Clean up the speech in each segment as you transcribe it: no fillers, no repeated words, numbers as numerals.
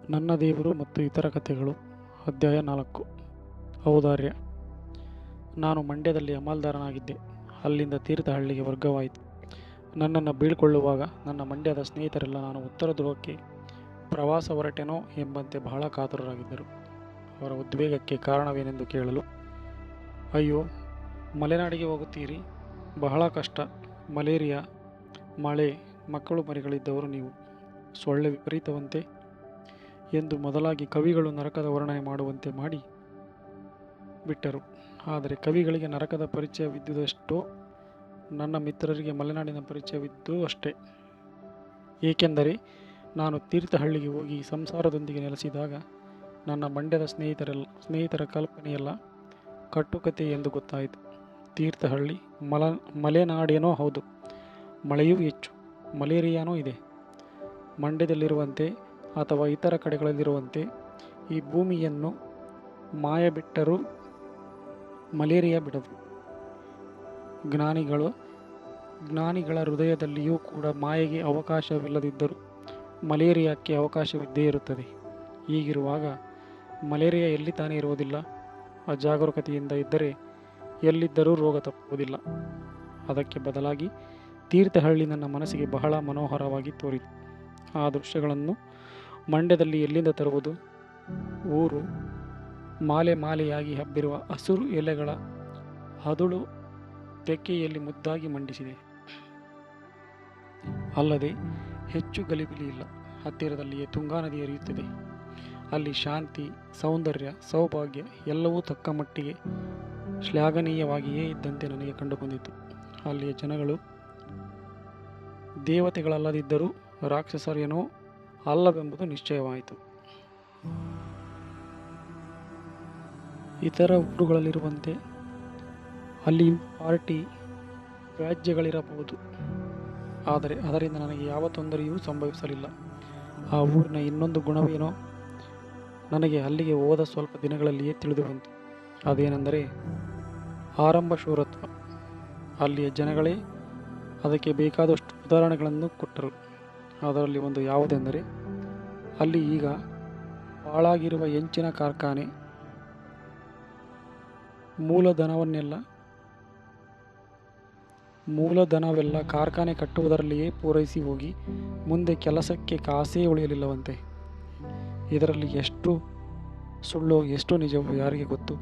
ನನ್ನ ದೇವರು ಮತ್ತು ಇತರ ಕಥೆಗಳು ಅಧ್ಯಾಯ 4. ಔದಾರ್ಯ. ನಾನು ಮಂಡ್ಯದಲ್ಲಿ ಅಮಲ್ದಾರನಾಗಿದ್ದೆ. ಅಲ್ಲಿಂದ ತೀರ್ಥಹಳ್ಳಿಗೆ ವರ್ಗವಾಯಿತು. ನನ್ನನ್ನು ಬೀಳ್ಕೊಳ್ಳುವಾಗ ನನ್ನ ಮಂಡ್ಯದ ಸ್ನೇಹಿತರೆಲ್ಲ ನಾನು ಉತ್ತರ ಧ್ರುವಕ್ಕೆ ಪ್ರವಾಸ ಹೊರಟೆನೋ ಎಂಬಂತೆ ಬಹಳ ಕಾತುರರಾಗಿದ್ದರು. ಅವರ ಉದ್ವೇಗಕ್ಕೆ ಕಾರಣವೇನೆಂದು ಕೇಳಲು, ಅಯ್ಯೋ, ಮಲೆನಾಡಿಗೆ ಹೋಗುತ್ತೀರಿ, ಬಹಳ ಕಷ್ಟ, ಮಲೇರಿಯಾ, ಮಳೆ, ಮಕ್ಕಳು ಮರಿಗಳಿದ್ದವರು ನೀವು, ಸೊಳ್ಳೆ ವಿಪರೀತವಂತೆ ಎಂದು ಮೊದಲಾಗಿ ಕವಿಗಳು ನರಕದ ವರ್ಣನೆ ಮಾಡುವಂತೆ ಮಾಡಿ ಬಿಟ್ಟರು. ಆದರೆ ಕವಿಗಳಿಗೆ ನರಕದ ಪರಿಚಯವಿದ್ದುದಷ್ಟೋ ನನ್ನ ಮಿತ್ರರಿಗೆ ಮಲೆನಾಡಿನ ಪರಿಚಯವಿದ್ದೂ ಅಷ್ಟೇ. ಏಕೆಂದರೆ ನಾನು ತೀರ್ಥಹಳ್ಳಿಗೆ ಹೋಗಿ ಸಂಸಾರದೊಂದಿಗೆ ನೆಲೆಸಿದಾಗ ನನ್ನ ಮಂಡ್ಯದ ಸ್ನೇಹಿತರ ಕಲ್ಪನೆಯೆಲ್ಲ ಕಟ್ಟುಕತೆ ಎಂದು ಗೊತ್ತಾಯಿತು. ತೀರ್ಥಹಳ್ಳಿ ಮಲೆನಾಡೇನೋ ಹೌದು, ಮಳೆಯೂ ಹೆಚ್ಚು, ಮಲೇರಿಯಾನೂ ಇದೆ. ಮಂಡ್ಯದಲ್ಲಿರುವಂತೆ ಅಥವಾ ಇತರ ಕಡೆಗಳಲ್ಲಿರುವಂತೆ ಈ ಭೂಮಿಯನ್ನು ಮಾಯ ಬಿಟ್ಟರೂ ಮಲೇರಿಯಾ ಬಿಡದು. ಜ್ಞಾನಿಗಳ ಹೃದಯದಲ್ಲಿಯೂ ಕೂಡ ಮಾಯೆಗೆ ಅವಕಾಶವಿಲ್ಲದಿದ್ದರೂ ಮಲೇರಿಯಾಕ್ಕೆ ಅವಕಾಶವಿದ್ದೇ ಇರುತ್ತದೆ. ಹೀಗಿರುವಾಗ ಮಲೇರಿಯಾ ಎಲ್ಲಿ ತಾನೇ ಇರುವುದಿಲ್ಲ? ಅಜಾಗರೂಕತೆಯಿಂದ ಇದ್ದರೆ ಎಲ್ಲಿದ್ದರೂ ರೋಗ ತಪ್ಪುವುದಿಲ್ಲ. ಅದಕ್ಕೆ ಬದಲಾಗಿ ತೀರ್ಥಹಳ್ಳಿ ನನ್ನ ಮನಸ್ಸಿಗೆ ಬಹಳ ಮನೋಹರವಾಗಿ ತೋರಿತು. ಆ ದೃಶ್ಯಗಳನ್ನು ಮಂಡ್ಯದಲ್ಲಿ ಎಲ್ಲಿಂದ ತರುವುದು? ಊರು ಮಾಲೆ ಮಾಲೆಯಾಗಿ ಹಬ್ಬಿರುವ ಹಸಿರು ಎಲೆಗಳ ಹದುಳು ತೆಕ್ಕೆಯಲ್ಲಿ ಮುದ್ದಾಗಿ ಮಂಡಿಸಿದೆ. ಅಲ್ಲದೆ ಹೆಚ್ಚು ಗಲಿಬಿಲಿ ಇಲ್ಲ. ಹತ್ತಿರದಲ್ಲಿಯೇ ತುಂಗಾ ನದಿ ಹರಿಯುತ್ತದೆ. ಅಲ್ಲಿ ಶಾಂತಿ, ಸೌಂದರ್ಯ, ಸೌಭಾಗ್ಯ ಎಲ್ಲವೂ ತಕ್ಕ ಮಟ್ಟಿಗೆ ಶ್ಲಾಘನೀಯವಾಗಿಯೇ ಇದ್ದಂತೆ ನನಗೆ ಕಂಡುಬಂದಿತು. ಅಲ್ಲಿಯ ಜನಗಳು ದೇವತೆಗಳಲ್ಲದಿದ್ದರೂ ರಾಕ್ಷಸರೇನೋ ಅಲ್ಲವೆಂಬುದು ನಿಶ್ಚಯವಾಯಿತು. ಇತರ ಊರುಗಳಲ್ಲಿರುವಂತೆ ಅಲ್ಲಿಯೂ ಪಾರ್ಟಿ ವ್ಯಾಜ್ಯಗಳಿರಬಹುದು. ಆದರೆ ಅದರಿಂದ ನನಗೆ ಯಾವ ತೊಂದರೆಯೂ ಸಂಭವಿಸಲಿಲ್ಲ. ಆ ಊರಿನ ಇನ್ನೊಂದು ಗುಣವೇನೋ ನನಗೆ ಅಲ್ಲಿಗೆ ಹೋದ ಸ್ವಲ್ಪ ದಿನಗಳಲ್ಲಿಯೇ ತಿಳಿದು ಬಂತು. ಅದೇನೆಂದರೆ ಆರಂಭ ಶೂರತ್ವ. ಅಲ್ಲಿಯ ಜನಗಳೇ ಅದಕ್ಕೆ ಬೇಕಾದಷ್ಟು ಉದಾಹರಣೆಗಳನ್ನು ಕೊಟ್ಟರು. ಅದರಲ್ಲಿ ಒಂದು ಯಾವುದೆಂದರೆ, ಅಲ್ಲಿ ಈಗ ಪಾಳಾಗಿರುವ ಹೆಂಚಿನ ಕಾರ್ಖಾನೆ ಮೂಲಧನವೆಲ್ಲ ಕಾರ್ಖಾನೆ ಕಟ್ಟುವುದರಲ್ಲಿಯೇ ಪೂರೈಸಿ ಹೋಗಿ ಮುಂದೆ ಕೆಲಸಕ್ಕೆ ಕಾಸೇ ಉಳಿಯಲಿಲ್ಲವಂತೆ. ಇದರಲ್ಲಿ ಎಷ್ಟು ಸುಳ್ಳೋ ಎಷ್ಟು ನಿಜವೋ ಯಾರಿಗೆ ಗೊತ್ತು.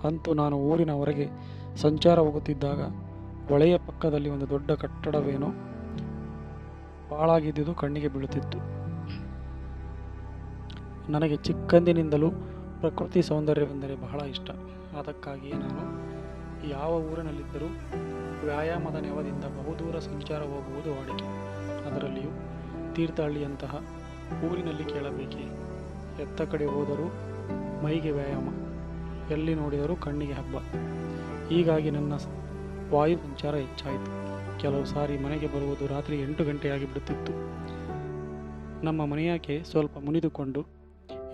ಅಂತೂ ನಾನು ಊರಿನ ಹೊರಗೆ ಸಂಚಾರ ಹೋಗುತ್ತಿದ್ದಾಗ ಹೊಳೆಯ ಪಕ್ಕದಲ್ಲಿ ಒಂದು ದೊಡ್ಡ ಕಟ್ಟಡವೇನೋ ಪಾಳಾಗಿದ್ದುದು ಕಣ್ಣಿಗೆ ಬೀಳುತ್ತಿತ್ತು. ನನಗೆ ಚಿಕ್ಕಂದಿನಿಂದಲೂ ಪ್ರಕೃತಿ ಸೌಂದರ್ಯವೆಂದರೆ ಬಹಳ ಇಷ್ಟ. ಅದಕ್ಕಾಗಿಯೇ ನಾನು ಯಾವ ಊರಿನಲ್ಲಿದ್ದರೂ ವ್ಯಾಯಾಮದ ನೆವದಿಂದ ಬಹುದೂರ ಸಂಚಾರ ಹೋಗುವುದು ವಾಡಿಕೆ. ಅದರಲ್ಲಿಯೂ ತೀರ್ಥಹಳ್ಳಿಯಂತಹ ಊರಿನಲ್ಲಿ ಕೇಳಬೇಕೇ. ಎತ್ತ ಕಡೆ ಹೋದರೂ ಮೈಗೆ ವ್ಯಾಯಾಮ, ಎಲ್ಲಿ ನೋಡಿದರೂ ಕಣ್ಣಿಗೆ ಹಬ್ಬ. ಹೀಗಾಗಿ ನನ್ನ ವಾಯು ಸಂಚಾರ ಹೆಚ್ಚಾಯಿತು. ಕೆಲವು ಸಾರಿ ಮನೆಗೆ ಬರುವುದು ರಾತ್ರಿ 8 ಗಂಟೆಯಾಗಿ ಬಿಡುತ್ತಿತ್ತು. ನಮ್ಮ ಮನೆಯಾಕೆ ಸ್ವಲ್ಪ ಮುನಿದುಕೊಂಡು,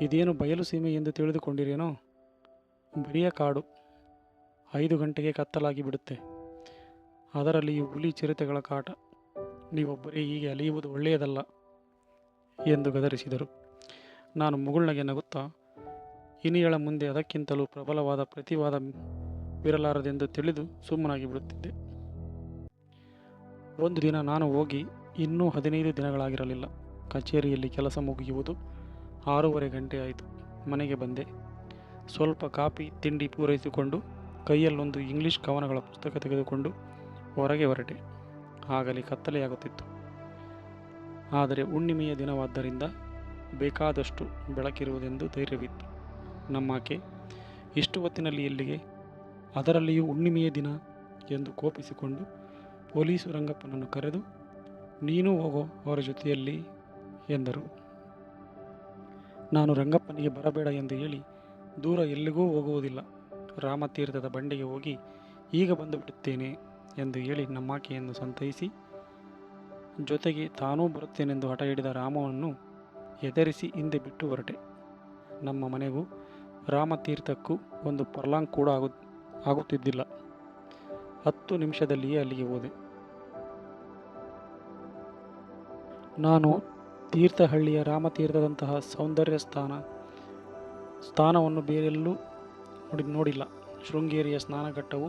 ಇದೇನು ಬಯಲು ಸೀಮೆ ಎಂದು ತಿಳಿದುಕೊಂಡಿರೇನೋ? ಬರಿಯ ಕಾಡು. 5 ಗಂಟೆಗೆ ಕತ್ತಲಾಗಿ ಬಿಡುತ್ತೆ. ಅದರಲ್ಲಿಯೂ ಹುಲಿ ಚಿರತೆಗಳ ಕಾಟ. ನೀವೊಬ್ಬರೇ ಹೀಗೆ ಅಲಿಯುವುದು ಒಳ್ಳೆಯದಲ್ಲ ಎಂದು ಗದರಿಸಿದರು. ನಾನು ಮುಗುಳ್ನಗೆ ನಗುತ್ತಾ, ಇನಿಯಳ ಮುಂದೆ ಅದಕ್ಕಿಂತಲೂ ಪ್ರಬಲವಾದ ಪ್ರತಿವಾದ ವಿರಲಾರದೆಂದು ತಿಳಿದು ಸುಮ್ಮನಾಗಿ ಬಿಡುತ್ತಿದ್ದೆ. ಒಂದು ದಿನ ನಾನು ಹೋಗಿ ಇನ್ನೂ 15 ದಿನಗಳಾಗಿರಲಿಲ್ಲ. ಕಚೇರಿಯಲ್ಲಿ ಕೆಲಸ ಮುಗಿಯುವುದು 6:30 ಗಂಟೆ ಆಯಿತು. ಮನೆಗೆ ಬಂದೆ. ಸ್ವಲ್ಪ ಕಾಫಿ ತಿಂಡಿ ಪೂರೈಸಿಕೊಂಡು ಕೈಯಲ್ಲೊಂದು ಇಂಗ್ಲಿಷ್ ಕವನಗಳ ಪುಸ್ತಕ ತೆಗೆದುಕೊಂಡು ಹೊರಗೆ ಹೊರಟೆ. ಆಗಲೇ ಕತ್ತಲೆಯಾಗುತ್ತಿತ್ತು. ಆದರೆ ಹುಣ್ಣಿಮೆಯ ದಿನವಾದ್ದರಿಂದ ಬೇಕಾದಷ್ಟು ಬೆಳಕಿರುವುದೆಂದು ಧೈರ್ಯವಿತ್ತು. ನಮ್ಮಾಕೆ, ಇಷ್ಟು ಹೊತ್ತಿನಲ್ಲಿ ಎಲ್ಲಿಗೆ, ಅದರಲ್ಲಿಯೂ ಹುಣ್ಣಿಮೆಯ ದಿನ ಎಂದು ಕೋಪಿಸಿಕೊಂಡು ಪೊಲೀಸು ರಂಗಪ್ಪನನ್ನು ಕರೆದು, ನೀನೂ ಹೋಗೋ ಅವರ ಜೊತೆಯಲ್ಲಿ ಎಂದರು. ನಾನು ರಂಗಪ್ಪನಿಗೆ ಬರಬೇಡ ಎಂದು ಹೇಳಿ ದೂರ ಎಲ್ಲಿಗೂ ಹೋಗುವುದಿಲ್ಲ, ರಾಮತೀರ್ಥದ ಬಂಡೆಗೆ ಹೋಗಿ ಈಗ ಬಂದು ಬಿಡುತ್ತೇನೆ ಎಂದು ಹೇಳಿ ನಮ್ಮಾಕೆಯನ್ನು ಸಂತೈಸಿ, ಜೊತೆಗೆ ತಾನೂ ಬರುತ್ತೇನೆಂದು ಹಠ ಹಿಡಿದ ರಾಮವನ್ನು ಹೆದರಿಸಿ ಹಿಂದೆ ಬಿಟ್ಟು ಹೊರಟೆ. ನಮ್ಮ ಮನೆಗೂ ರಾಮತೀರ್ಥಕ್ಕೂ ಒಂದು ಪರ್ಲಾಂಗ್ ಕೂಡ ಆಗುತ್ತಿದ್ದಿಲ್ಲ. 10 ನಿಮಿಷದಲ್ಲಿಯೇ ಅಲ್ಲಿಗೆ ಹೋದೆ. ನಾನು ತೀರ್ಥಹಳ್ಳಿಯ ರಾಮತೀರ್ಥದಂತಹ ಸ್ಥಾನವನ್ನು ಬೇರೆಲ್ಲೂ ನೋಡಿಲ್ಲ. ಶೃಂಗೇರಿಯ ಸ್ನಾನಘಟ್ಟವು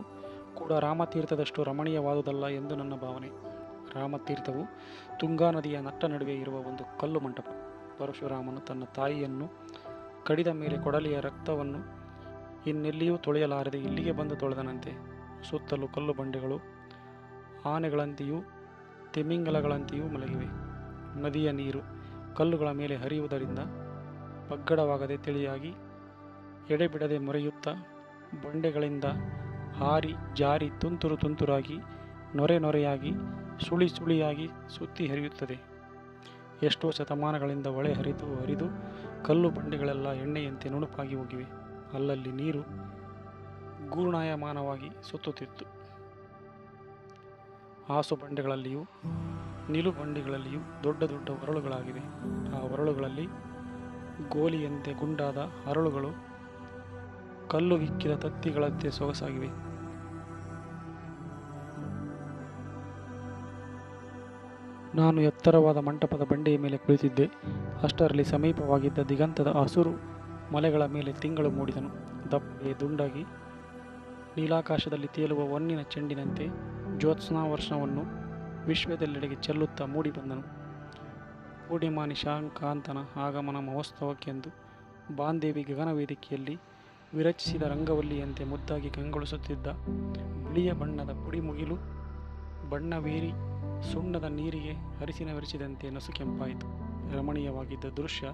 ಕೂಡ ರಾಮತೀರ್ಥದಷ್ಟು ರಮಣೀಯವಾದುದಲ್ಲ ಎಂದು ನನ್ನ ಭಾವನೆ. ರಾಮತೀರ್ಥವು ತುಂಗಾ ನದಿಯ ನಟ್ಟ ನಡುವೆ ಇರುವ ಒಂದು ಕಲ್ಲು ಮಂಟಪ. ಪರಶುರಾಮನು ತನ್ನ ತಾಯಿಯನ್ನು ಕಡಿದ ಮೇಲೆ ಕೊಡಲಿಯ ರಕ್ತವನ್ನು ಇನ್ನೆಲ್ಲಿಯೂ ತೊಳೆಯಲಾರದೆ ಇಲ್ಲಿಗೆ ಬಂದು ತೊಳೆದನಂತೆ. ಸುತ್ತಲೂ ಕಲ್ಲು ಬಂಡೆಗಳು ಆನೆಗಳಂತೆಯೂ ತಿಮಿಂಗಲಗಳಂತೆಯೂ ಮಲಗಿವೆ. ನದಿಯ ನೀರು ಕಲ್ಲುಗಳ ಮೇಲೆ ಹರಿಯುವುದರಿಂದ ಪಗ್ಗಡವಾಗದೆ ತಿಳಿಯಾಗಿ ಎಡೆಬಿಡದೆ ಮೊರೆಯುತ್ತಾ ಬಂಡೆಗಳಿಂದ ಹಾರಿ ಜಾರಿ ತುಂತುರು ತುಂತುರಾಗಿ ನೊರೆ ನೊರೆಯಾಗಿ ಸುಳಿ ಸುಳಿಯಾಗಿ ಸುತ್ತಿ ಹರಿಯುತ್ತದೆ. ಎಷ್ಟೋ ಶತಮಾನಗಳಿಂದ ಹೊಳೆ ಹರಿದು ಕಲ್ಲು ಬಂಡೆಗಳೆಲ್ಲ ಎಣ್ಣೆಯಂತೆ ನುಣುಪಾಗಿ ಹೋಗಿವೆ. ಅಲ್ಲಲ್ಲಿ ನೀರು ಗೂರ್ಣಾಯಮಾನವಾಗಿ ಸುತ್ತುತ್ತಿತ್ತು. ಹಾಸು ಬಂಡೆಗಳಲ್ಲಿಯೂ ನಿಲು ಬಂಡೆಗಳಲ್ಲಿಯೂ ದೊಡ್ಡ ದೊಡ್ಡ ಹೊರಳುಗಳಾಗಿವೆ. ಆ ಹೊರಳುಗಳಲ್ಲಿ ಗೋಲಿಯಂತೆ ಗುಂಡಾದ ಹರಳುಗಳು ಕಲ್ಲು ಹಿಕ್ಕಿದ ತತ್ತಿಗಳಂತೆ ಸೊಗಸಾಗಿವೆ. ನಾನು ಎತ್ತರವಾದ ಮಂಟಪದ ಬಂಡೆಯ ಮೇಲೆ ಕುಳಿತಿದ್ದೆ. ಅಷ್ಟರಲ್ಲಿ ಸಮೀಪವಾಗಿದ್ದ ದಿಗಂತದ ಹಸುರು ಮಲೆಗಳ ಮೇಲೆ ತಿಂಗಳು ಮೂಡಿದನು. ದಪ್ಪೆ ದುಂಡಾಗಿ ನೀಲಾಕಾಶದಲ್ಲಿ ತೇಲುವ ಹೊನ್ನಿನ ಚೆಂಡಿನಂತೆ ಜ್ಯೋತ್ಸ್ನಾ ವರ್ಷವನ್ನು ವಿಶ್ವದೆಲ್ಲೆಡೆಗೆ ಚೆಲ್ಲುತ್ತಾ ಮೂಡಿ ಬಂದನು. ಪೂರ್ಣಿಮಾ ನಿಶಾಂಕಾಂತನ ಆಗಮನ ಮಹೋತ್ಸವಕ್ಕೆಂದು ಬಾಂದೇವಿ ಗಗನ ವೇದಿಕೆಯಲ್ಲಿ ವಿರಚಿಸಿದ ರಂಗವಲ್ಲಿಯಂತೆ ಮುದ್ದಾಗಿ ಕಂಗೊಳಿಸುತ್ತಿದ್ದ ಬಿಳಿಯ ಬಣ್ಣದ ಪುಡಿ ಮುಗಿಲು ಬಣ್ಣವೇರಿ ಸುಣ್ಣದ ನೀರಿಗೆ ಹರಿಸಿನವೆರಿಸಿದಂತೆ ನಸುಕೆಂಪಾಯಿತು. ರಮಣೀಯವಾಗಿದ್ದ ದೃಶ್ಯ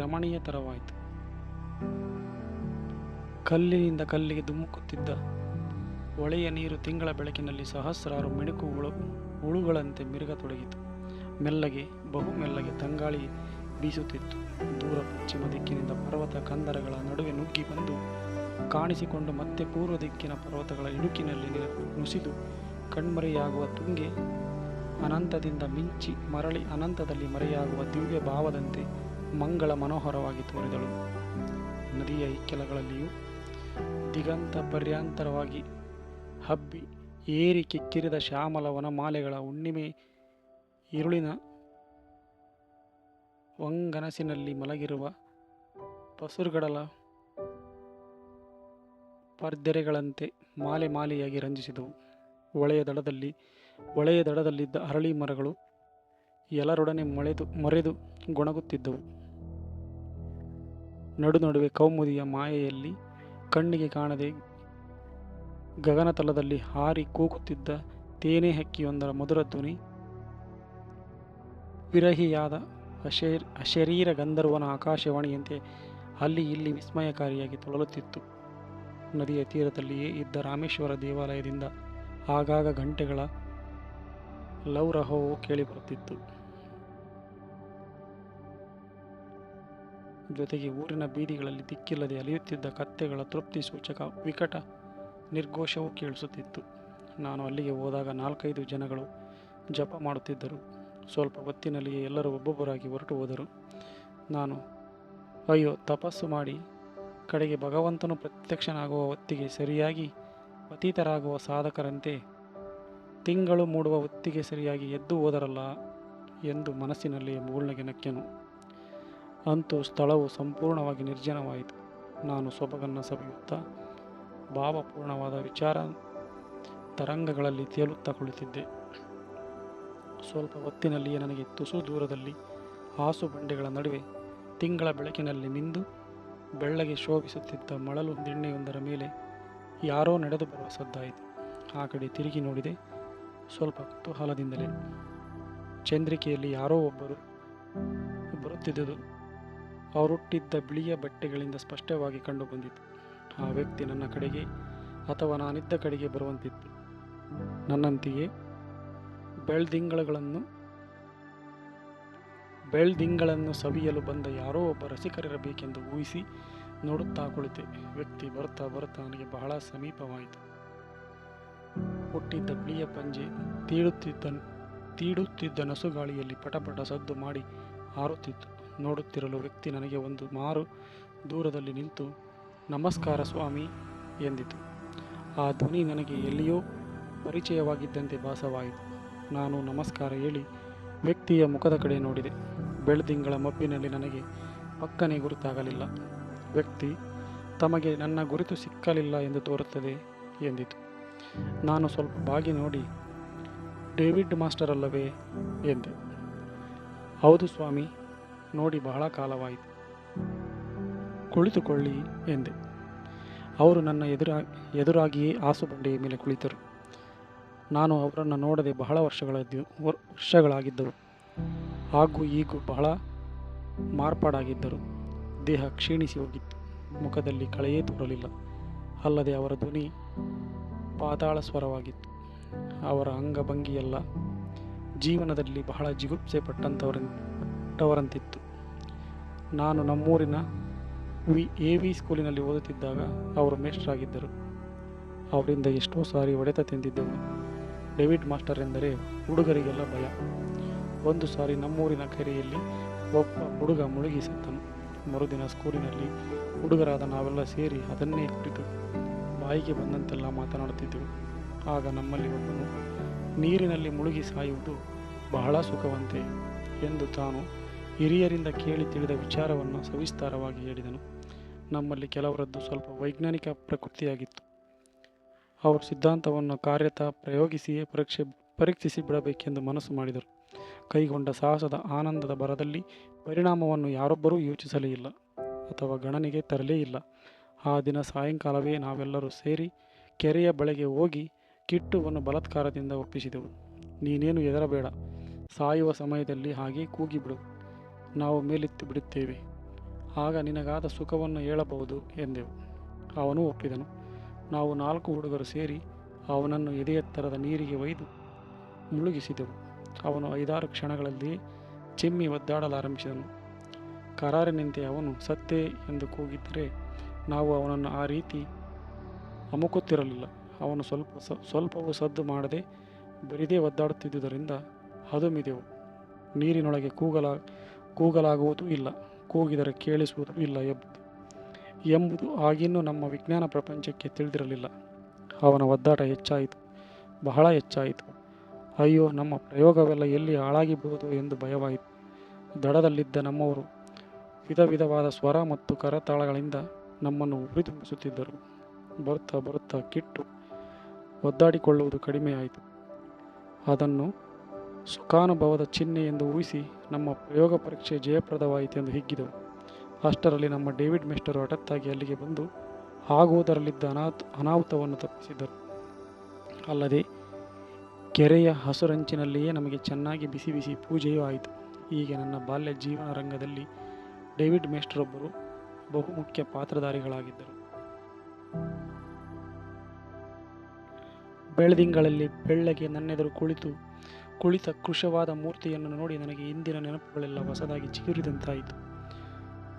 ರಮಣೀಯತರವಾಯಿತು. ಕಲ್ಲಿನಿಂದ ಕಲ್ಲಿಗೆ ಧುಮುಕುತ್ತಿದ್ದ ಹೊಳೆಯ ನೀರು ತಿಂಗಳ ಬೆಳಕಿನಲ್ಲಿ ಸಹಸ್ರಾರು ಮಿಣುಕು ಹುಳುಗಳಂತೆ ಮಿರುಗತೊಡಗಿತು. ಮೆಲ್ಲಗೆ ಬಹು ಮೆಲ್ಲಗೆ ತಂಗಾಳಿ ಬೀಸುತ್ತಿತ್ತು. ದೂರ ಪಶ್ಚಿಮ ದಿಕ್ಕಿನಿಂದ ಪರ್ವತ ಕಂದರಗಳ ನಡುವೆ ನುಗ್ಗಿ ಬಂದು ಕಾಣಿಸಿಕೊಂಡು ಮತ್ತೆ ಪೂರ್ವ ದಿಕ್ಕಿನ ಪರ್ವತಗಳ ಇಣುಕಿನಲ್ಲಿ ನುಸಿದು ಕಣ್ಮರೆಯಾಗುವ ತುಂಗೆ ಅನಂತದಿಂದ ಮಿಂಚಿ ಮರಳಿ ಅನಂತದಲ್ಲಿ ಮರೆಯಾಗುವ ದಿವ್ಯ ಭಾವದಂತೆ ಮಂಗಳ ಮನೋಹರವಾಗಿ ತೋರಿದಳು. ನದಿಯ ಇಕ್ಕೆಲಗಳಲ್ಲಿಯೂ ದಿಗಂತ ಪರ್ಯಾಂತರವಾಗಿ ಹಬ್ಬಿ ಏರಿ ಕಿಕ್ಕಿರಿದ ಶ್ಯಾಮಲ ವನಮಾಲೆಗಳ ಹುಣ್ಣಿಮೆ ಇರುಳಿನ ವಂಗನಸಿನಲ್ಲಿ ಮಲಗಿರುವ ಪಸುರುಗಡಲ ಪರ್ದೆರೆಗಳಂತೆ ಮಾಲೆ ಮಾಲೆಯಾಗಿ ರಂಜಿಸಿದವು. ಹೊಳೆಯ ದಡದಲ್ಲಿದ್ದ ಅರಳಿ ಮರಗಳು ಎಲ್ಲರೊಡನೆ ಮೊರೆದು ಗೊಣಗುತ್ತಿದ್ದವು. ನಡುವೆ ಕೌಮುದಿಯ ಮಾಯೆಯಲ್ಲಿ ಕಣ್ಣಿಗೆ ಕಾಣದೆ ಗಗನತಲದಲ್ಲಿ ಹಾರಿ ಕೂಗುತ್ತಿದ್ದ ತೇನೆ ಹಕ್ಕಿಯೊಂದರ ಮಧುರ ಧ್ವನಿ ವಿರಹಿಯಾದ ಅಶರೀರ ಗಂಧರ್ವನ ಆಕಾಶವಾಣಿಯಂತೆ ಅಲ್ಲಿ ಇಲ್ಲಿ ವಿಸ್ಮಯಕಾರಿಯಾಗಿ ತೊಳಲುತ್ತಿತ್ತು. ನದಿಯ ತೀರದಲ್ಲಿಯೇ ಇದ್ದ ರಾಮೇಶ್ವರ ದೇವಾಲಯದಿಂದ ಆಗಾಗ ಗಂಟೆಗಳ ಲೌರಹವು ಕೇಳಿಬರುತ್ತಿತ್ತು. ಜೊತೆಗೆ ಊರಿನ ಬೀದಿಗಳಲ್ಲಿ ದಿಕ್ಕಿಲ್ಲದೆ ಅಲಿಯುತ್ತಿದ್ದ ಕತ್ತೆಗಳ ತೃಪ್ತಿ ಸೂಚಕ ವಿಕಟ ನಿರ್ಘೋಷವೂ ಕೇಳಿಸುತ್ತಿತ್ತು. ನಾನು ಅಲ್ಲಿಗೆ ಹೋದಾಗ 4-5 ಜನಗಳು ಜಪ ಮಾಡುತ್ತಿದ್ದರು. ಸ್ವಲ್ಪ ಹೊತ್ತಿನಲ್ಲಿಯೇ ಎಲ್ಲರೂ ಒಬ್ಬೊಬ್ಬರಾಗಿ ಹೊರಟು ಹೋದರು. ನಾನು ಅಯ್ಯೋ, ತಪಸ್ಸು ಮಾಡಿ ಕಡೆಗೆ ಭಗವಂತನು ಪ್ರತ್ಯಕ್ಷನಾಗುವ ಹೊತ್ತಿಗೆ ಸರಿಯಾಗಿ ಪತಿತರಾಗುವ ಸಾಧಕರಂತೆ ತಿಂಗಳು ಮೂಡುವ ಹೊತ್ತಿಗೆ ಸರಿಯಾಗಿ ಎದ್ದು ಹೋದರಲ್ಲ ಎಂದು ಮನಸ್ಸಿನಲ್ಲಿ ಮುಗುಳ್ನಗೆ ನಕ್ಕೆನು. ಅಂತೂ ಸ್ಥಳವು ಸಂಪೂರ್ಣವಾಗಿ ನಿರ್ಜನವಾಯಿತು. ನಾನು ಸೊಬಗನ್ನು ಸವಿಯುತ್ತಾ ಭಾವಪೂರ್ಣವಾದ ವಿಚಾರ ತರಂಗಗಳಲ್ಲಿ ತೇಲುತ್ತಾ ಕುಳಿತಿದ್ದೆ. ಸ್ವಲ್ಪ ಹೊತ್ತಿನಲ್ಲಿಯೇ ನನಗೆ ತುಸು ದೂರದಲ್ಲಿ ಹಾಸು ಬಂಡೆಗಳ ನಡುವೆ ತಿಂಗಳ ಬೆಳಕಿನಲ್ಲಿ ಮಿಂದು ಬೆಳ್ಳಗೆ ಶೋಭಿಸುತ್ತಿದ್ದ ಮಳಲು ದಿಣ್ಣೆಯೊಂದರ ಮೇಲೆ ಯಾರೋ ನಡೆದು ಬರುವ ಸದ್ದಾಯಿತು. ಆ ಕಡೆ ತಿರುಗಿ ನೋಡಿದೆ, ಸ್ವಲ್ಪ ಕುತೂಹಲದಿಂದಲೇ. ಚಂದ್ರಿಕೆಯಲ್ಲಿ ಯಾರೋ ಒಬ್ಬರು ಬರುತ್ತಿದ್ದುದು ಅವರುಟ್ಟಿದ್ದ ಬಿಳಿಯ ಬಟ್ಟೆಗಳಿಂದ ಸ್ಪಷ್ಟವಾಗಿ ಕಂಡು ಬಂದಿತು. ಆ ವ್ಯಕ್ತಿ ನನ್ನ ಕಡೆಗೆ ಅಥವಾ ನಾನಿದ್ದ ಕಡೆಗೆ ಬರುವಂತಿತ್ತು. ನನ್ನಂತೆಯೇ ಬೆಳ್ದಿಂಗಳನ್ನು ಸವಿಯಲು ಬಂದ ಯಾರೋ ಒಬ್ಬ ರಸಿಕರಿರಬೇಕೆಂದು ಊಹಿಸಿ ನೋಡುತ್ತಾ ಕುಳಿತೆ. ವ್ಯಕ್ತಿ ಬರುತ್ತಾ ನನಗೆ ಬಹಳ ಸಮೀಪವಾಯಿತು. ಹುಟ್ಟಿದ್ದ ಬಿಳಿಯ ಪಂಜೆ ತೀಡುತ್ತಿದ್ದ ನಸುಗಾಳಿಯಲ್ಲಿ ಪಟಪಟ ಸದ್ದು ಮಾಡಿ ಹಾರುತ್ತಿತ್ತು. ನೋಡುತ್ತಿರಲು ವ್ಯಕ್ತಿ ನನಗೆ ಒಂದು ಮಾರು ದೂರದಲ್ಲಿ ನಿಂತು ನಮಸ್ಕಾರ ಸ್ವಾಮಿ ಎಂದಿತು. ಆ ಧ್ವನಿ ನನಗೆ ಎಲ್ಲಿಯೋ ಪರಿಚಯವಾಗಿದ್ದಂತೆ ಭಾಸವಾಯಿತು. ನಾನು ನಮಸ್ಕಾರ ಹೇಳಿ ವ್ಯಕ್ತಿಯ ಮುಖದ ಕಡೆ ನೋಡಿದೆ. ಬೆಳದಿಂಗಳ ಮಬ್ಬಿನಲ್ಲಿ ನನಗೆ ಪಕ್ಕನೆ ಗುರುತಾಗಲಿಲ್ಲ. ವ್ಯಕ್ತಿ ತಮಗೆ ನನ್ನ ಗುರುತು ಸಿಕ್ಕಲಿಲ್ಲ ಎಂದು ತೋರುತ್ತದೆ ಎಂದಿತು. ನಾನು ಸ್ವಲ್ಪ ಬಾಗಿ ನೋಡಿ, ಡೇವಿಡ್ ಮಾಸ್ಟರ್ ಅಲ್ಲವೇ ಎಂದೆ. ಹೌದು ಸ್ವಾಮಿ, ನೋಡಿ ಬಹಳ ಕಾಲವಾಯಿತು. ಕುಳಿತುಕೊಳ್ಳಿ ಎಂದೆ. ಅವರು ನನ್ನ ಎದುರಾಗಿಯೇ ಹಾಸುಬಂಡೆಯ ಮೇಲೆ ಕುಳಿತರು. ನಾನು ಅವರನ್ನು ನೋಡದೆ ಬಹಳ ವರ್ಷಗಳಾಗಿದ್ದವು. ಹಾಗೂ ಈಗೂ ಬಹಳ ಮಾರ್ಪಾಡಾಗಿದ್ದರು. ದೇಹ ಕ್ಷೀಣಿಸಿ ಹೋಗಿತ್ತು. ಮುಖದಲ್ಲಿ ಕಳೆಯೇ ತೋರಲಿಲ್ಲ. ಅಲ್ಲದೆ ಅವರ ಧ್ವನಿ ಪಾತಾಳ ಸ್ವರವಾಗಿತ್ತು. ಅವರ ಅಂಗಭಂಗಿಯೆಲ್ಲ ಜೀವನದಲ್ಲಿ ಬಹಳ ಜಿಗುಪ್ಸೆ ಪಟ್ಟಂಥವರಂತಿತ್ತು. ನಾನು ನಮ್ಮೂರಿನ AV ಸ್ಕೂಲಿನಲ್ಲಿ ಓದುತ್ತಿದ್ದಾಗ ಅವರು ಮೇಷ್ಟ್ರಾಗಿದ್ದರು. ಅವರಿಂದ ಎಷ್ಟೋ ಸಾರಿ ಹೊಡೆತ ತಿಂದಿದ್ದೆವು. ಡೇವಿಡ್ ಮಾಸ್ಟರ್ ಎಂದರೆ ಹುಡುಗರಿಗೆಲ್ಲ ಭಯ. ಒಂದು ಸಾರಿ ನಮ್ಮೂರಿನ ಕೆರೆಯಲ್ಲಿ ಒಬ್ಬ ಹುಡುಗ ಮುಳುಗಿ ಸತ್ತನು. ಮರುದಿನ ಸ್ಕೂಲಿನಲ್ಲಿ ಹುಡುಗರಾದ ನಾವೆಲ್ಲ ಸೇರಿ ಅದನ್ನೇ ಕುರಿತು ಬಾಯಿಗೆ ಬಂದಂತೆಲ್ಲ ಮಾತನಾಡುತ್ತಿದ್ದೆವು. ಆಗ ನಮ್ಮಲ್ಲಿ ಒಬ್ಬನು ನೀರಿನಲ್ಲಿ ಮುಳುಗಿ ಸಾಯುವುದು ಬಹಳ ಸುಖವಂತೆ ಎಂದು ತಾನು ಹಿರಿಯರಿಂದ ಕೇಳಿ ತಿಳಿದ ವಿಚಾರವನ್ನು ಸವಿಸ್ತಾರವಾಗಿ ಹೇಳಿದನು. ನಮ್ಮಲ್ಲಿ ಕೆಲವರದ್ದು ಸ್ವಲ್ಪ ವೈಜ್ಞಾನಿಕ ಪ್ರಕೃತಿಯಾಗಿತ್ತು. ಅವರು ಸಿದ್ಧಾಂತವನ್ನು ಕಾರ್ಯತಃ ಪ್ರಯೋಗಿಸಿಯೇ ಪರೀಕ್ಷಿಸಿ ಬಿಡಬೇಕೆಂದು ಮನಸ್ಸು ಮಾಡಿದರು. ಕೈಗೊಂಡ ಸಾಹಸದ ಆನಂದದ ಭರದಲ್ಲಿ ಪರಿಣಾಮವನ್ನು ಯಾರೊಬ್ಬರೂ ಯೋಚಿಸಲೇ ಇಲ್ಲ ಅಥವಾ ಗಣನೆಗೆ ತರಲೇ ಇಲ್ಲ. ಆ ದಿನ ಸಾಯಂಕಾಲವೇ ನಾವೆಲ್ಲರೂ ಸೇರಿ ಕೆರೆಯ ಬಳಿಗೆ ಹೋಗಿ ಕಿಟ್ಟುವನ್ನು ಬಲಾತ್ಕಾರದಿಂದ ಒಪ್ಪಿಸಿದೆವು. ನೀನೇನು ಹೆದರಬೇಡ, ಸಾಯುವ ಸಮಯದಲ್ಲಿ ಹಾಗೆ ಕೂಗಿಬಿಡು, ನಾವು ಮೇಲೆತ್ತಿ ಬಿಡುತ್ತೇವೆ, ಆಗ ನಿನಗಾದ ಸುಖವನ್ನು ಹೇಳಬಹುದು ಎಂದೆವು. ಅವನು ಒಪ್ಪಿದನು. ನಾವು 4 ಹುಡುಗರು ಸೇರಿ ಅವನನ್ನು ಎದೆಯೆತ್ತರದ ನೀರಿಗೆ ಒಯ್ದು ಮುಳುಗಿಸಿದೆವು. ಅವನು 5-6 ಕ್ಷಣಗಳಲ್ಲಿ ಚಿಮ್ಮಿ ಒದ್ದಾಡಲಾರಂಭಿಸಿದನು. ಕರಾರಿನಂತೆ ಅವನು ಸತ್ತೇ ಎಂದು ಕೂಗಿದ್ದರೆ ನಾವು ಅವನನ್ನು ಆ ರೀತಿ ಅಮುಕುತ್ತಿರಲಿಲ್ಲ. ಅವನು ಸ್ವಲ್ಪವೂ ಸದ್ದು ಮಾಡದೆ ಬರಿದೇ ಒದ್ದಾಡುತ್ತಿದ್ದುದರಿಂದ ಹದುಮಿದೆವು. ನೀರಿನೊಳಗೆ ಕೂಗಲಾಗುವುದೂ ಇಲ್ಲ, ಕೂಗಿದರೆ ಕೇಳಿಸುವುದೂ ಇಲ್ಲ ಎಂಬುದು ಆಗಿನ್ನೂ ನಮ್ಮ ವಿಜ್ಞಾನ ಪ್ರಪಂಚಕ್ಕೆ ತಿಳಿದಿರಲಿಲ್ಲ. ಅವನ ಒದ್ದಾಟ ಹೆಚ್ಚಾಯಿತು, ಬಹಳ ಹೆಚ್ಚಾಯಿತು. ಅಯ್ಯೋ, ನಮ್ಮ ಪ್ರಯೋಗವೆಲ್ಲ ಎಲ್ಲಿ ಹಾಳಾಗಿಬಹುದು ಎಂದು ಭಯವಾಯಿತು. ದಡದಲ್ಲಿದ್ದ ನಮ್ಮವರು ವಿಧವಾದ ಸ್ವರ ಮತ್ತು ಕರತಾಳಗಳಿಂದ ನಮ್ಮನ್ನು ಹುರಿದುಂಬಿಸುತ್ತಿದ್ದರು. ಬರುತ್ತಾ ಬರುತ್ತಾ ಕಿಟ್ಟು ಒದ್ದಾಡಿಕೊಳ್ಳುವುದು ಕಡಿಮೆಯಾಯಿತು. ಅದನ್ನು ಸುಖಾನುಭವದ ಚಿಹ್ನೆ ಎಂದು ಊಹಿಸಿ ನಮ್ಮ ಪ್ರಯೋಗ ಪರೀಕ್ಷೆ ಜಯಪ್ರದವಾಯಿತೆಂದು ಹಿಗ್ಗಿದೆವು. ಅಷ್ಟರಲ್ಲಿ ನಮ್ಮ ಡೇವಿಡ್ ಮೇಸ್ಟರು ಹಠಾತ್ತಾಗಿ ಅಲ್ಲಿಗೆ ಬಂದು ಆಗುವುದರಲ್ಲಿದ್ದ ಅನಾಹುತವನ್ನು ತಪ್ಪಿಸಿದ್ದರು. ಅಲ್ಲದೆ ಕೆರೆಯ ಹಸುರಂಚಿನಲ್ಲಿಯೇ ನಮಗೆ ಚೆನ್ನಾಗಿ ಬಿಸಿ ಬಿಸಿ ಪೂಜೆಯೂ ಆಯಿತು. ಹೀಗೆ ನನ್ನ ಬಾಲ್ಯ ಜೀವನ ರಂಗದಲ್ಲಿ ಡೇವಿಡ್ ಮೇಸ್ಟರೊಬ್ಬರು ಬಹುಮುಖ್ಯ ಪಾತ್ರಧಾರಿಗಳಾಗಿದ್ದರು. ಬೆಳದಿಂಗಳಲ್ಲಿ ಬೆಳ್ಳಗೆ ನನ್ನೆದುರು ಕುಳಿತ ಕೃಶವಾದ ಮೂರ್ತಿಯನ್ನು ನೋಡಿ ನನಗೆ ಹಿಂದಿನ ನೆನಪುಗಳೆಲ್ಲ ಹೊಸದಾಗಿ ಚಿಗುರಿದಂತಾಯಿತು.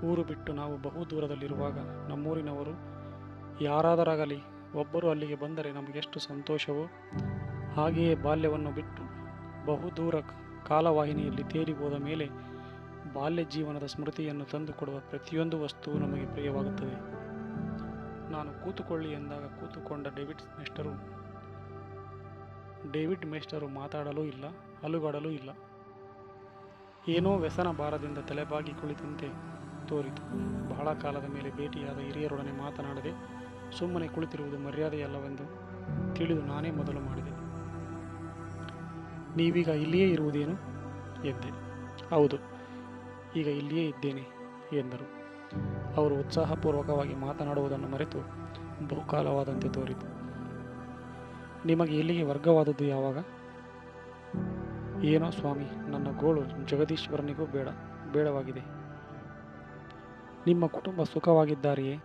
ಊರು ಬಿಟ್ಟು ನಾವು ಬಹು ದೂರದಲ್ಲಿರುವಾಗ ನಮ್ಮೂರಿನವರು ಯಾರಾದರಾಗಲಿ ಒಬ್ಬರು ಅಲ್ಲಿಗೆ ಬಂದರೆ ನಮಗೆಷ್ಟು ಸಂತೋಷವೋ, ಹಾಗೆಯೇ ಬಾಲ್ಯವನ್ನು ಬಿಟ್ಟು ಬಹುದೂರ ಕಾಲವಾಹಿನಿಯಲ್ಲಿ ತೇಲಿ ಹೋದ ಮೇಲೆ ಬಾಲ್ಯ ಜೀವನದ ಸ್ಮೃತಿಯನ್ನು ತಂದುಕೊಡುವ ಪ್ರತಿಯೊಂದು ವಸ್ತುವು ನಮಗೆ ಪ್ರಿಯವಾಗುತ್ತದೆ. ನಾನು ಕೂತುಕೊಳ್ಳಿ ಎಂದಾಗ ಕೂತುಕೊಂಡ ಡೇವಿಡ್ ಮೇಸ್ಟರು ಮಾತಾಡಲೂ ಇಲ್ಲ, ಅಲುಗಾಡಲೂ ಇಲ್ಲ. ಏನೋ ವ್ಯಸನ ಭಾರದಿಂದ ತಲೆಬಾಗಿ ಕುಳಿತಂತೆ ತೋರಿತು. ಬಹಳ ಕಾಲದ ಮೇಲೆ ಭೇಟಿಯಾದ ಹಿರಿಯರೊಡನೆ ಮಾತನಾಡದೆ ಸುಮ್ಮನೆ ಕುಳಿತಿರುವುದು ಮರ್ಯಾದೆಯಲ್ಲವೆಂದು ತಿಳಿದು ನಾನೇ ಮೊದಲು ಮಾಡಿದೆ. ನೀವೀಗ ಇಲ್ಲಿಯೇ ಇರುವುದೇನು ಎಂದೆ. ಹೌದು, ಈಗ ಇಲ್ಲಿಯೇ ಇದ್ದೇನೆ ಎಂದರು. ಅವರು ಉತ್ಸಾಹಪೂರ್ವಕವಾಗಿ ಮಾತನಾಡುವುದನ್ನು ಮರೆತು ಬಹುಕಾಲವಾದಂತೆ ತೋರಿತು. ನಿಮಗೆ ಇಲ್ಲಿಗೆ ವರ್ಗವಾದದ್ದು ಯಾವಾಗ? ಏನೋ ಸ್ವಾಮಿ, ನನ್ನ ಗೋಳು ಜಗದೀಶ್ವರನಿಗೂ ಬೇಡವಾಗಿದೆ. ನಿಮ್ಮ ಕುಟುಂಬ ಸುಖವಾಗಿದ್ದಾರೆಯೇ?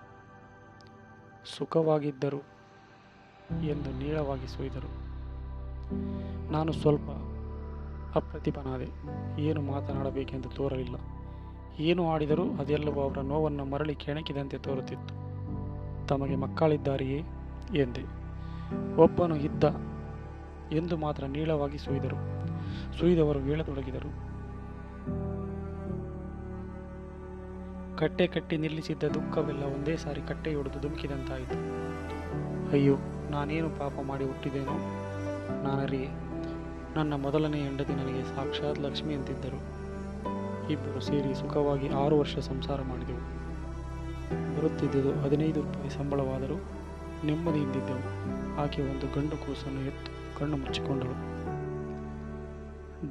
ಸುಖವಾಗಿದ್ದರು ಎಂದು ನೀಳವಾಗಿ ಸೊಯ್ದರು. ನಾನು ಸ್ವಲ್ಪ ಅಪ್ರತಿಭನಾದೆ. ಏನು ಮಾತನಾಡಬೇಕೆಂದು ತೋರಲಿಲ್ಲ. ಏನು ಆಡಿದರೂ ಅದೆಲ್ಲವೂ ಅವರ ನೋವನ್ನು ಮರಳಿ ಕೆಣಕಿದಂತೆ ತೋರುತ್ತಿತ್ತು. ತಮಗೆ ಮಕ್ಕಳಿದ್ದಾರೆಯೇ ಎಂದೆ. ಒಬ್ಬನು ಇದ್ದ ಎಂದು ಮಾತ್ರ ನೀಳವಾಗಿ ಸೊಯ್ದರು. ಸುಯ್ದವರು ಹೇಳತೊಡಗಿದರು. ಕಟ್ಟಿ ನಿಲ್ಲಿಸಿದ್ದ ದುಃಖವೆಲ್ಲ ಒಂದೇ ಸಾರಿ ಕಟ್ಟೆಯೊಡೆದು ಧುಮುಕಿದಂತಾಯಿತು. ಅಯ್ಯೋ, ನಾನೇನು ಪಾಪ ಮಾಡಿ ಹುಟ್ಟಿದೇನೋ ನಾನರಿಯೇ. ನನ್ನ ಮೊದಲನೇ ಹೆಂಡತಿ ನನಗೆ ಸಾಕ್ಷಾತ್ ಲಕ್ಷ್ಮಿ ಅಂತಿದ್ದರು. ಇಬ್ಬರು ಸೇರಿ ಸುಖವಾಗಿ 6 ವರ್ಷ ಸಂಸಾರ ಮಾಡಿದೆವು. ಬರುತ್ತಿದ್ದುದು 15 ರೂಪಾಯಿ ಸಂಬಳವಾದರೂ ನೆಮ್ಮದಿಯಿಂದಿದ್ದೆವು. ಆಕೆ ಒಂದು ಗಂಡು ಕೂಸನ್ನು ಎತ್ತು ಕಣ್ಣು ಮುಚ್ಚಿಕೊಂಡಳು.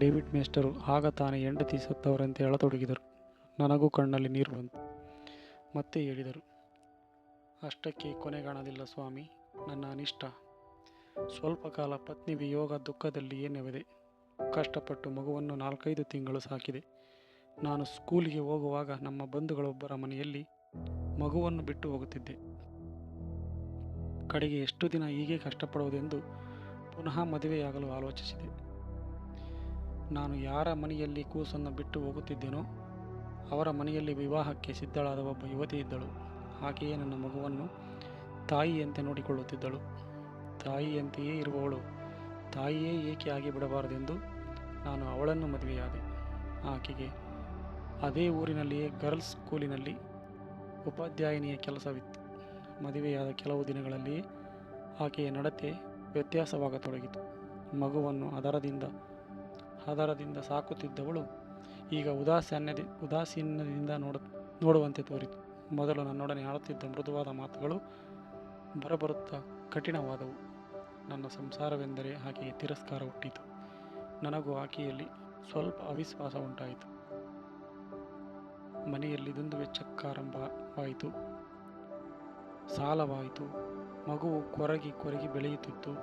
ಡೇವಿಡ್ ಮೇಸ್ಟರು ಆಗ ತಾನೇ ಹೆಂಡತಿ ಸತ್ತವರಂತೆ ಅಳತೊಡಗಿದರು. ನನಗೂ ಕಣ್ಣಲ್ಲಿ ನೀರು ಬಂತು. ಮತ್ತೆ ಹೇಳಿದರು, ಅಷ್ಟಕ್ಕೆ ಕೊನೆಗಾಣಲಿಲ್ಲ ಸ್ವಾಮಿ ನನ್ನ ಅನಿಷ್ಟ. ಸ್ವಲ್ಪ ಕಾಲ ಪತ್ನಿ ವಿಯೋಗ ದುಃಖದಲ್ಲಿಯೇ ನೆವೆದೆ. ಕಷ್ಟಪಟ್ಟು ಮಗುವನ್ನು 4-5 ತಿಂಗಳು ಸಾಕಿದೆ. ನಾನು ಸ್ಕೂಲಿಗೆ ಹೋಗುವಾಗ ನಮ್ಮ ಬಂಧುಗಳೊಬ್ಬರ ಮನೆಯಲ್ಲಿ ಮಗುವನ್ನು ಬಿಟ್ಟು ಹೋಗುತ್ತಿದ್ದೆ. ಕಡೆಗೆ ಎಷ್ಟು ದಿನ ಹೀಗೆ ಕಷ್ಟಪಡುವುದೆಂದು ಪುನಃ ಮದುವೆಯಾಗಲು ಆಲೋಚಿಸಿದೆ. ನಾನು ಯಾರ ಮನೆಯಲ್ಲಿ ಕೂಸನ್ನು ಬಿಟ್ಟು ಹೋಗುತ್ತಿದ್ದೇನೋ ಅವರ ಮನೆಯಲ್ಲಿ ವಿವಾಹಕ್ಕೆ ಸಿದ್ಧಳಾದ ಒಬ್ಬ ಯುವತಿ ಇದ್ದಳು. ಆಕೆಯೇ ನನ್ನ ಮಗುವನ್ನು ತಾಯಿಯಂತೆ ನೋಡಿಕೊಳ್ಳುತ್ತಿದ್ದಳು. ತಾಯಿಯಂತೆಯೇ ಇರುವವಳು ತಾಯಿಯೇ ಏಕೆ ಆಗಿ ಬಿಡಬಾರದೆಂದು ನಾನು ಅವಳನ್ನು ಮದುವೆಯಾದೆ. ಆಕೆಗೆ ಅದೇ ಊರಿನಲ್ಲಿಯೇ ಗರ್ಲ್ಸ್ ಸ್ಕೂಲಿನಲ್ಲಿ ಉಪಾಧ್ಯಾಯಿನಿಯ ಕೆಲಸವಿತ್ತು. ಮದುವೆಯಾದ ಕೆಲವು ದಿನಗಳಲ್ಲಿಯೇ ಆಕೆಯ ನಡತೆ ವ್ಯತ್ಯಾಸವಾಗತೊಡಗಿತು. ಮಗುವನ್ನು ಹದರದಿಂದ ಸಾಕುತ್ತಿದ್ದವಳು ಈಗ ಉದಾಸೀನ್ಯದಿಂದ ನೋಡುವಂತೆ ತೋರಿತು. ಮೊದಲು ನನ್ನೊಡನೆ ಆಡುತ್ತಿದ್ದ ಮೃದುವಾದ ಮಾತುಗಳು ಬರಬರುತ್ತಾ ಕಠಿಣವಾದವು. ನನ್ನ ಸಂಸಾರವೆಂದರೆ ಆಕೆಗೆ ತಿರಸ್ಕಾರ ಹುಟ್ಟಿತು. ನನಗೂ ಆಕೆಯಲ್ಲಿ ಸ್ವಲ್ಪ ಅವಿಶ್ವಾಸ ಉಂಟಾಯಿತು. ಮನೆಯಲ್ಲಿ ದುಂದುವೆ ಚಕ್ಕಾರಂಭವಾಯಿತು. ಸಾಲವಾಯಿತು. ಮಗುವು ಕೊರಗಿ ಬೆಳೆಯುತ್ತಿತ್ತು.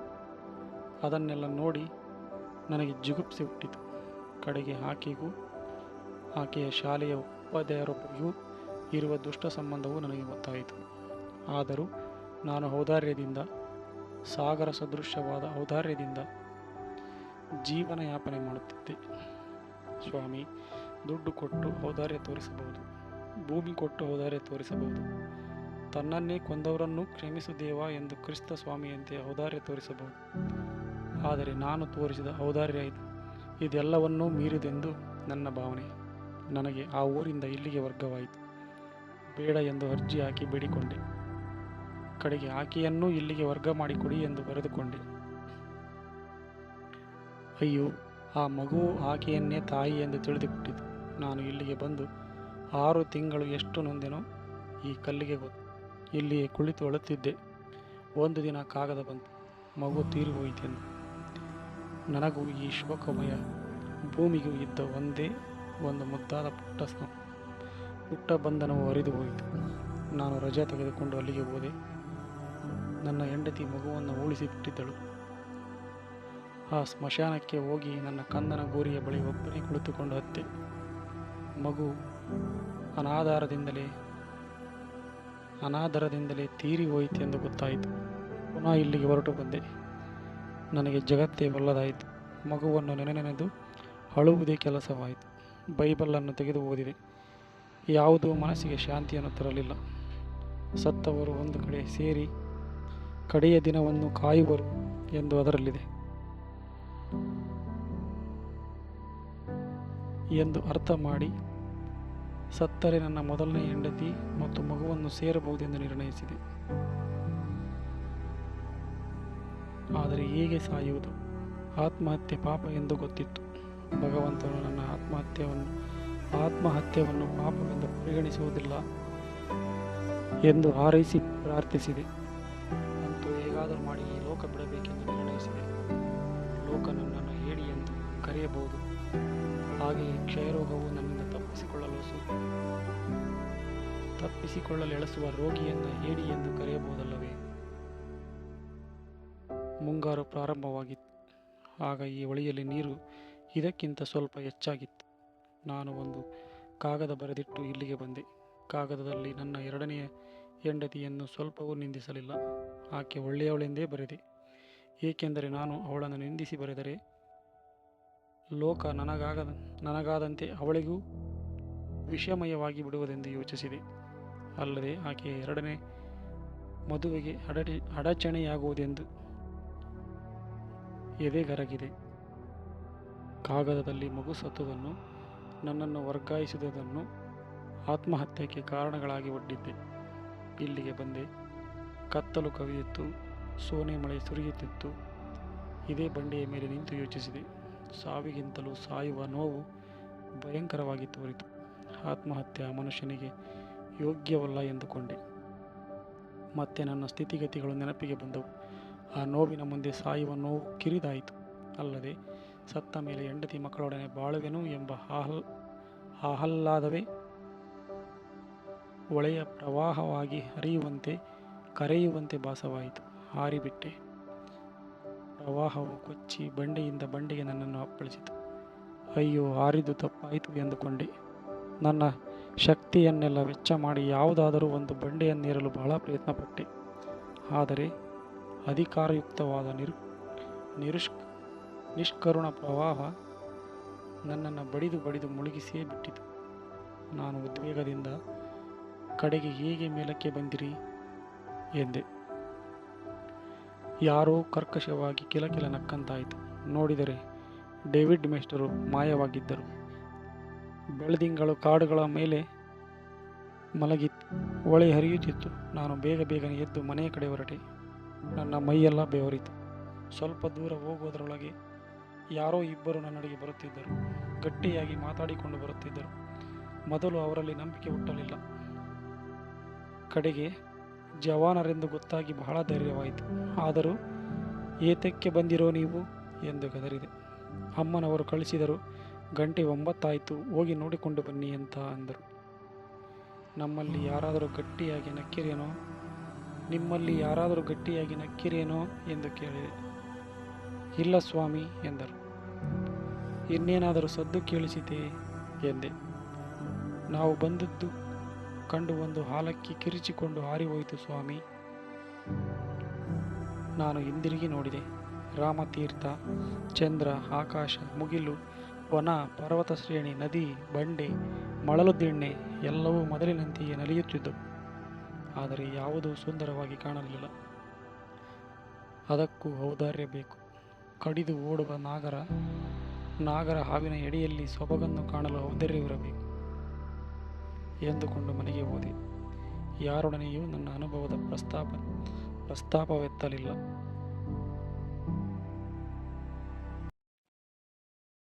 ಅದನ್ನೆಲ್ಲ ನೋಡಿ ನನಗೆ ಜಿಗುಪ್ಸೆ ಹುಟ್ಟಿತು. ಕಡೆಗೆ ಆಕೆಗೂ ಆಕೆಯ ಶಾಲೆಯ ಉಪಾಧ್ಯಾಯರೊಬ್ಬರಿಗೂ ಇರುವ ದುಷ್ಟ ಸಂಬಂಧವೂ ನನಗೆ ಗೊತ್ತಾಯಿತು. ಆದರೂ ನಾನು ಔದಾರ್ಯದಿಂದ, ಸಾಗರ ಸದೃಶವಾದ ಔದಾರ್ಯದಿಂದ ಜೀವನ ಯಾಪನೆ ಮಾಡುತ್ತಿದ್ದೆ. ಸ್ವಾಮಿ, ದುಡ್ಡು ಕೊಟ್ಟು ಔದಾರ್ಯ ತೋರಿಸಬಹುದು, ಭೂಮಿ ಕೊಟ್ಟು ಔದಾರ್ಯ ತೋರಿಸಬಹುದು, ತನ್ನನ್ನೇ ಕೊಂದವರನ್ನು ಕ್ಷಮಿಸು ದೇವ ಎಂದು ಕ್ರಿಸ್ತ ಸ್ವಾಮಿಯಂತೆ ಔದಾರ್ಯ ತೋರಿಸಬಹುದು. ಆದರೆ ನಾನು ತೋರಿಸಿದ ಔದಾರ್ಯ ಇದೆಲ್ಲವನ್ನೂ ಮೀರಿದೆಂದು ನನ್ನ ಭಾವನೆ. ನನಗೆ ಆ ಊರಿಂದ ಇಲ್ಲಿಗೆ ವರ್ಗವಾಯಿತು. ಬೇಡ ಎಂದು ಅರ್ಜಿ ಹಾಕಿ ಬೇಡಿಕೊಂಡೆ. ಕಡೆಗೆ ಆಕೆಯನ್ನೂ ಇಲ್ಲಿಗೆ ವರ್ಗ ಮಾಡಿಕೊಡಿ ಎಂದು ಬರೆದುಕೊಂಡೆ. ಅಯ್ಯೋ, ಆ ಮಗುವು ಆಕೆಯನ್ನೇ ತಾಯಿ ಎಂದು ತಿಳಿದುಬಿಟ್ಟಿತು. ನಾನು ಇಲ್ಲಿಗೆ ಬಂದು 6 ತಿಂಗಳು ಎಷ್ಟು ನೊಂದೆನೋ ಈ ಕಲ್ಲಿಗೆ ಗೊತ್ತು. ಇಲ್ಲಿಯೇ ಕುಳಿತು ಅಳುತ್ತಿದ್ದೆ. ಒಂದು ದಿನ ಕಾಗದ ಬಂತು, ಮಗು ತೀರಿ ಹೋಯಿತೆಂದು. ನನಗೂ ಈ ಶೋಕಮಯ ಭೂಮಿಗೂ ಇದ್ದ ಒಂದೇ ಒಂದು ಮುದ್ದಾದ ಪುಟ್ಟ ಬಂಧನವು ಹರಿದು ಹೋಯಿತು. ನಾನು ರಜೆ ತೆಗೆದುಕೊಂಡು ಅಲ್ಲಿಗೆ ಹೋದೆ. ನನ್ನ ಹೆಂಡತಿ ಮಗುವನ್ನು ಉಳಿಸಿಬಿಟ್ಟಿದ್ದಳು. ಆ ಸ್ಮಶಾನಕ್ಕೆ ಹೋಗಿ ನನ್ನ ಕಂದನ ಗೋರಿಯ ಬಳಿ ಒಬ್ಬನೇ ಕುಳಿತುಕೊಂಡು ಅತ್ತೆ. ಮಗು ಅನಾದರದಿಂದಲೇ ತೀರಿ ಹೋಯಿತೆಂದು ಗೊತ್ತಾಯಿತು. ಪುನಃ ಇಲ್ಲಿಗೆ ಹೊರಟು ಬಂದೆ. ನನಗೆ ಜಗತ್ತೇ ಒಲ್ಲದಾಯಿತು. ಮಗುವನ್ನು ನೆನೆದು ಅಳುವುದೇ ಕೆಲಸವಾಯಿತು. ಬೈಬಲನ್ನು ತೆಗೆದು ಓದಿದೆ. ಯಾವುದೂ ಮನಸ್ಸಿಗೆ ಶಾಂತಿಯನ್ನು ತರಲಿಲ್ಲ. ಸತ್ತವರು ಒಂದು ಕಡೆ ಸೇರಿ ಕಡೆಯ ದಿನವನ್ನು ಕಾಯುವರು ಎಂದು ಅದರಲ್ಲಿದೆ ಎಂದು ಅರ್ಥ ಮಾಡಿ ಸತ್ತರೆ ನನ್ನ ಮೊದಲನೇ ಹೆಂಡತಿ ಮತ್ತು ಮಗುವನ್ನು ಸೇರಬಹುದೆಂದು ನಿರ್ಣಯಿಸಿದೆ. ಆದರೆ ಹೇಗೆ ಸಾಯುವುದು? ಆತ್ಮಹತ್ಯೆ ಪಾಪ ಎಂದು ಗೊತ್ತಿತ್ತು. ಭಗವಂತನು ನನ್ನ ಆತ್ಮಹತ್ಯವನ್ನು ಪಾಪವೆಂದು ಪರಿಗಣಿಸುವುದಿಲ್ಲ ಎಂದು ಹಾರೈಸಿ ಪ್ರಾರ್ಥಿಸಿದೆ. ಅಂತೂ ಹೇಗಾದರೂ ಮಾಡಿ ಈ ಲೋಕ ಬಿಡಬೇಕೆಂದು ನಿರ್ಣಯಿಸಿದೆ. ಲೋಕ ನನ್ನನ್ನು ಹೇಡಿ ಎಂದು ಕರೆಯಬಹುದು. ಹಾಗೆಯೇ ಕ್ಷಯರೋಗವು ನನ್ನಿಂದ ತಪ್ಪಿಸಿಕೊಳ್ಳಲು ಎಳಸುವ ರೋಗಿಯನ್ನು ಹೇಡಿ ಎಂದು ಕರೆಯಬಹುದಲ್ಲವೇ? ಮುಂಗಾರು ಪ್ರಾರಂಭವಾಗಿತ್ತು. ಆಗ ಈ ಹೊಳೆಯಲ್ಲಿ ನೀರು ಇದಕ್ಕಿಂತ ಸ್ವಲ್ಪ ಹೆಚ್ಚಾಗಿತ್ತು. ನಾನು ಒಂದು ಕಾಗದ ಬರೆದಿಟ್ಟು ಇಲ್ಲಿಗೆ ಬಂದೆ. ಕಾಗದದಲ್ಲಿ ನನ್ನ ಎರಡನೆಯ ಹೆಂಡತಿಯನ್ನು ಸ್ವಲ್ಪವೂ ನಿಂದಿಸಲಿಲ್ಲ. ಆಕೆ ಒಳ್ಳೆಯವಳೆಂದೇ ಬರೆದೆ. ಏಕೆಂದರೆ ನಾನು ಅವಳನ್ನು ನಿಂದಿಸಿ ಬರೆದರೆ ಲೋಕ ನನಗಾದಂತೆ ಅವಳಿಗೂ ವಿಷಮಯವಾಗಿ ಬಿಡುವುದೆಂದು ಯೋಚಿಸಿದೆ. ಅಲ್ಲದೆ ಆಕೆಯ ಎರಡನೇ ಮದುವೆಗೆ ಅಡಚಣೆಯಾಗುವುದೆಂದು ಎದೆಗರಗಿದೆ. ಕಾಗದದಲ್ಲಿ ಮಗು ಸತ್ತುದನ್ನು, ನನ್ನನ್ನು ವರ್ಗಾಯಿಸಿದುದನ್ನು ಆತ್ಮಹತ್ಯೆಗೆ ಕಾರಣಗಳಾಗಿ ಒಡ್ಡಿದ್ದೆ. ಇಲ್ಲಿಗೆ ಬಂದೆ. ಕತ್ತಲು ಕವಿದಿತ್ತು. ಸೋನೆ ಮಳೆ ಸುರಿಯುತ್ತಿತ್ತು. ಇದೇ ಬಂಡೆಯ ಮೇಲೆ ನಿಂತು ಯೋಚಿಸಿದೆ. ಸಾವಿಗಿಂತಲೂ ಸಾಯುವ ನೋವು ಭಯಂಕರವಾಗಿ ತೋರಿತು. ಆತ್ಮಹತ್ಯೆ ಮನುಷ್ಯನಿಗೆ ಯೋಗ್ಯವಲ್ಲ ಎಂದುಕೊಂಡೆ. ಮತ್ತೆ ನನ್ನ ಸ್ಥಿತಿಗತಿಗಳು ನೆನಪಿಗೆ ಬಂದವು. ಆ ನೋವಿನ ಮುಂದೆ ಸಾಯುವ ನೋವು ಕಿರಿದಾಯಿತು. ಅಲ್ಲದೆ ಸತ್ತ ಮೇಲೆ ಹೆಂಡತಿ ಮಕ್ಕಳೊಡನೆ ಬಾಳುವೆನು ಎಂಬ ಆಹ್ಲಾದವೇ ಒಳೆಯ ಪ್ರವಾಹವಾಗಿ ಹರಿಯುವಂತೆ ಕರೆಯುವಂತೆ ಭಾಸವಾಯಿತು. ಹಾರಿಬಿಟ್ಟೆ. ಪ್ರವಾಹವು ಕೊಚ್ಚಿ ಬಂಡೆಯಿಂದ ಬಂಡೆಗೆ ನನ್ನನ್ನು ಅಪ್ಪಳಿಸಿತು. ಅಯ್ಯೋ, ಹಾರಿದು ತಪ್ಪಾಯಿತು ಎಂದುಕೊಂಡೆ. ನನ್ನ ಶಕ್ತಿಯನ್ನೆಲ್ಲ ವೆಚ್ಚ ಮಾಡಿ ಯಾವುದಾದರೂ ಒಂದು ಬಂಡೆಯನ್ನೇರಲು ಬಹಳ ಪ್ರಯತ್ನಪಟ್ಟೆ. ಆದರೆ ಅಧಿಕಾರಯುಕ್ತವಾದ ನಿಷ್ಕರುಣ ಪ್ರವಾಹ ನನ್ನನ್ನು ಬಡಿದು ಬಡಿದು ಮುಳುಗಿಸಿಯೇ ಬಿಟ್ಟಿತು. ನಾನು ಉದ್ವೇಗದಿಂದ ಕಡೆಗೆ ಹೇಗೆ ಮೇಲಕ್ಕೆ ಬಂದಿರಿ ಎಂದೆ. ಯಾರೋ ಕರ್ಕಶವಾಗಿ ಕಿಲಕಿಲ ನಕ್ಕಂತಾಯಿತು. ನೋಡಿದರೆ ಡೇವಿಡ್ ಮೇಸ್ಟರು ಮಾಯವಾಗಿದ್ದರು. ಬೆಳದಿಂಗಳು ಕಾಡುಗಳ ಮೇಲೆ ಮಲಗಿತ್ತು. ಹೊಳೆ ಹರಿಯುತ್ತಿತ್ತು. ನಾನು ಬೇಗನೆ ಎದ್ದು ಮನೆಯ ಕಡೆ ಹೊರಟೆ. ನನ್ನ ಮೈಯೆಲ್ಲ ಬೆವರಿತು. ಸ್ವಲ್ಪ ದೂರ ಹೋಗುವುದರೊಳಗೆ ಯಾರೋ ಇಬ್ಬರು ನನ್ನಡೆಗೆ ಬರುತ್ತಿದ್ದರು. ಗಟ್ಟಿಯಾಗಿ ಮಾತಾಡಿಕೊಂಡು ಬರುತ್ತಿದ್ದರು. ಮೊದಲು ಅವರಲ್ಲಿ ನಂಬಿಕೆ ಹುಟ್ಟಲಿಲ್ಲ. ಕಡೆಗೆ ಜವಾನರೆಂದು ಗೊತ್ತಾಗಿ ಬಹಳ ಧೈರ್ಯವಾಯಿತು. ಆದರೂ ಏತಕ್ಕೆ ಬಂದಿರೋ ನೀವು ಎಂದು ಗದರಿದೆ. ಅಮ್ಮನವರು ಕಳಿಸಿದರು. ಗಂಟೆ 9 ಆಯಿತು, ಹೋಗಿ ನೋಡಿಕೊಂಡು ಬನ್ನಿ ಅಂತ ಅಂದರು. ನಿಮ್ಮಲ್ಲಿ ಯಾರಾದರೂ ಗಟ್ಟಿಯಾಗಿ ನಕ್ಕಿರೇನೋ ಎಂದು ಕೇಳಿದೆ. ಇಲ್ಲ ಸ್ವಾಮಿ ಎಂದರು. ಇನ್ನೇನಾದರೂ ಸದ್ದು ಕೇಳಿಸಿತೆ ಎಂದೆ. ನಾವು ಬಂದದ್ದು ಕಂಡು ಒಂದು ಹಾಲಕ್ಕಿ ಕಿರಿಚಿಕೊಂಡು ಹಾರಿ ಹೋಯಿತು ಸ್ವಾಮಿ. ನಾನು ಹಿಂದಿರುಗಿ ನೋಡಿದೆ. ರಾಮತೀರ್ಥ, ಚಂದ್ರ, ಆಕಾಶ, ಮುಗಿಲು, ವನ, ಪರ್ವತ ಶ್ರೇಣಿ, ನದಿ, ಬಂಡೆ, ಮಳಲು ದಿಣ್ಣೆ ಎಲ್ಲವೂ ಮೊದಲಿನಂತೆಯೇ ನಲಿಯುತ್ತಿದ್ದವು. ಆದರೆ ಯಾವುದೂ ಸುಂದರವಾಗಿ ಕಾಣಲಿಲ್ಲ. ಅದಕ್ಕೂ ಔದಾರ್ಯ ಬೇಕು. ಕಡಿದು ಓಡುವ ನಾಗರ ಹಾವಿನ ಎಡೆಯಲ್ಲಿ ಸೊಬಗನ್ನು ಕಾಣಲು ಔದಾರ್ಯವಿರಬೇಕು ಎಂದುಕೊಂಡು ಮನೆಗೆ ಹೋದೆ. ಯಾರೊಡನೆಯೂ ನನ್ನ ಅನುಭವದ ಪ್ರಸ್ತಾಪವೆತ್ತಲಿಲ್ಲ.